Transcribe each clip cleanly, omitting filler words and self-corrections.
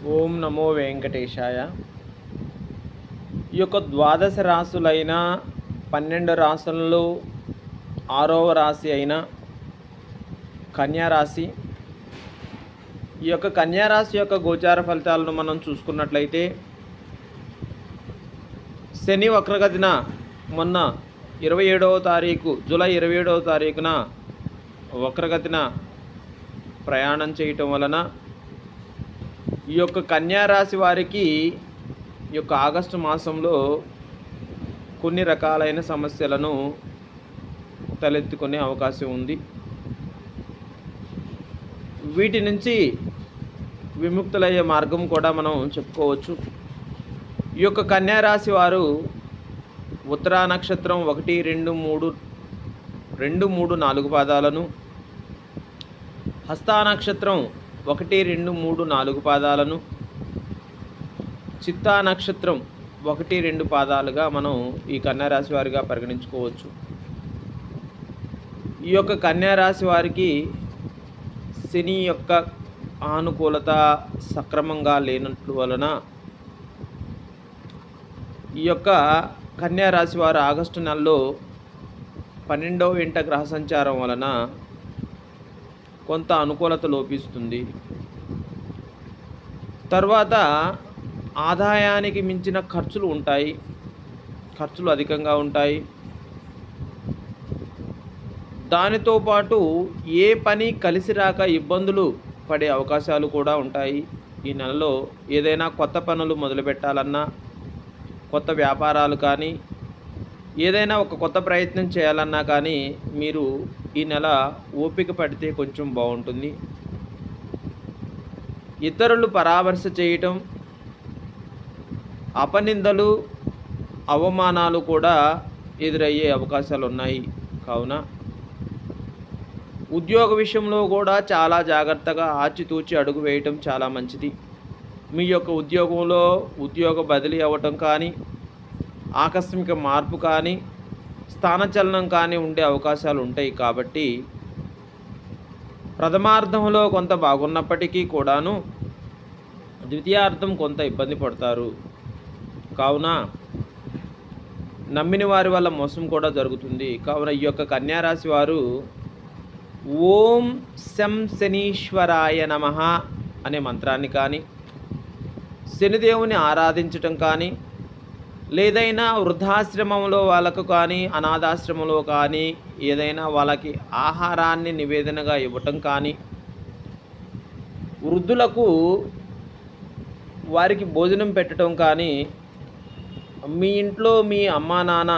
ఓం నమో వెంకటేశాయ. ఈ యొక్క ద్వాదశ రాశులైన 12 రాశులలో 6వ రాశి అయిన కన్యారాశి. ఈ యొక్క కన్యారాశి యొక్క గోచార ఫలితాలను మనం చూసుకున్నట్లయితే, శని వక్రగతిన మొన్న 27వ తారీఖు జూలై 27వ తారీఖున వక్రగతిన ప్రయాణం చేయటం వలన ఈ యొక్క కన్యారాశి వారికి ఈ యొక్క ఆగస్టు మాసంలో కొన్ని రకాలైన సమస్యలను తలెత్తుకునే అవకాశం ఉంది. వీటి నుంచి విముక్తులయ్యే మార్గం కూడా మనం చెప్పుకోవచ్చు. ఈ యొక్క కన్యారాశి వారు ఉత్తరా నక్షత్రం 1, 2, 3, 4 పాదాలను, హస్తా నక్షత్రం 1, 2, 3, 4 పాదాలను, చిత్తా నక్షత్రం 1, 2 పాదాలుగా మనం ఈ కన్యారాశి వారిగా పరిగణించుకోవచ్చు. ఈ యొక్క కన్యారాశి వారికి శని యొక్క ఆనుకూలత సక్రమంగా లేనట్లు వలన ఈ యొక్క కన్యారాశి వారు ఆగస్టు నెలలో 12వ ఇంట గ్రహ సంచారం వలన కొంత అనుకూలత లోపిస్తుంది. తర్వాత ఆదాయానికి మించిన ఖర్చులు ఉంటాయి, ఖర్చులు అధికంగా ఉంటాయి. దానితో పాటు ఏ పని కలిసి రాక ఇబ్బందులు పడే అవకాశాలు కూడా ఉంటాయి. ఈ నెలలో ఏదైనా కొత్త పనులు మొదలుపెట్టాలన్నా, కొత్త వ్యాపారాలు కానీ, ఏదైనా ఒక కొత్త ప్రయత్నం చేయాలన్నా కానీ మీరు ఈ నెల ఓపిక పడితే కొంచెం బాగుంటుంది. ఇతరులు పరామర్శ చేయటం, అపనిందలు, అవమానాలు కూడా ఎదురయ్యే అవకాశాలు ఉన్నాయి. కావున ఉద్యోగ విషయంలో కూడా చాలా జాగ్రత్తగా ఆచితూచి అడుగు వేయటం చాలా మంచిది. మీ యొక్క ఉద్యోగంలో ఉద్యోగ బదిలీ అవ్వటం కానీ, ఆకస్మిక మార్పు కానీ, స్థానచలనం కానీ ఉండే అవకాశాలు ఉంటాయి. కాబట్టి ప్రథమార్థంలో కొంత బాగున్నప్పటికీ కూడాను ద్వితీయార్థం కొంత ఇబ్బంది పడతారు. కావున నమ్మిన వారి వల్ల మోసం కూడా జరుగుతుంది. కావున ఈ యొక్క కన్యారాశి వారు ఓం శం శనీశ్వరాయ నమః అనే మంత్రాన్ని కానీ, శనిదేవుని ఆరాధించటం కానీ, లేదైనా వృద్ధాశ్రమంలో వాళ్ళకు కానీ, అనాథాశ్రమంలో కానీ ఏదైనా వాళ్ళకి ఆహారాన్ని నివేదనగా ఇవ్వటం కానీ, వృద్ధులకు వారికి భోజనం పెట్టడం కానీ, మీ ఇంట్లో మీ అమ్మా నాన్నకి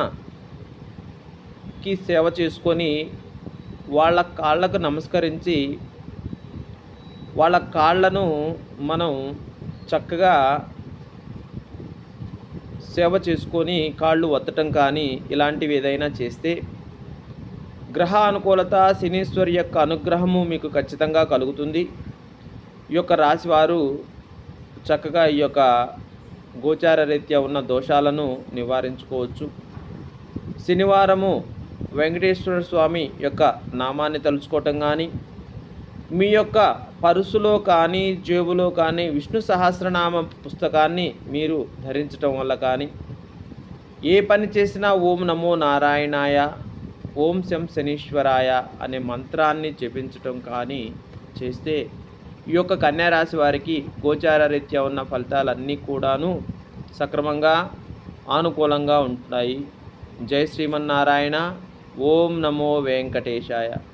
సేవ చేసుకొని వాళ్ళ కాళ్ళకు నమస్కరించి వాళ్ళ కాళ్ళను మనం చక్కగా సేవ చేసుకొని కాళ్ళు వత్తటం కానీ ఇలాంటివి ఏదైనా చేస్తే గ్రహ అనుకూలత, శనీశ్వరి యొక్క అనుగ్రహము మీకు ఖచ్చితంగా కలుగుతుంది. ఈ యొక్క రాశివారు చక్కగా ఈ యొక్క గోచార రీత్యా ఉన్న దోషాలను నివారించుకోవచ్చు. శనివారము వెంకటేశ్వర స్వామి యొక్క నామాన్ని తలుచుకోవటం కానీ, మీ యొక్క పరుసులో కానీ, జేబులో కానీ విష్ణు సహస్రనామ పుస్తకాన్ని మీరు ధరించటం వల్ల కానీ, ఏ పని చేసినా ఓం నమో నారాయణాయ, ఓం శం శనీశ్వరాయ అనే మంత్రాన్ని జపించటం కానీ చేస్తే ఈ యొక్క కన్యారాశి వారికి గోచార రీత్యా ఉన్న ఫలితాలన్నీ కూడాను సక్రమంగా ఆనుకూలంగా ఉంటాయి. జై శ్రీమన్నారాయణ. ఓం నమో వెంకటేశాయ.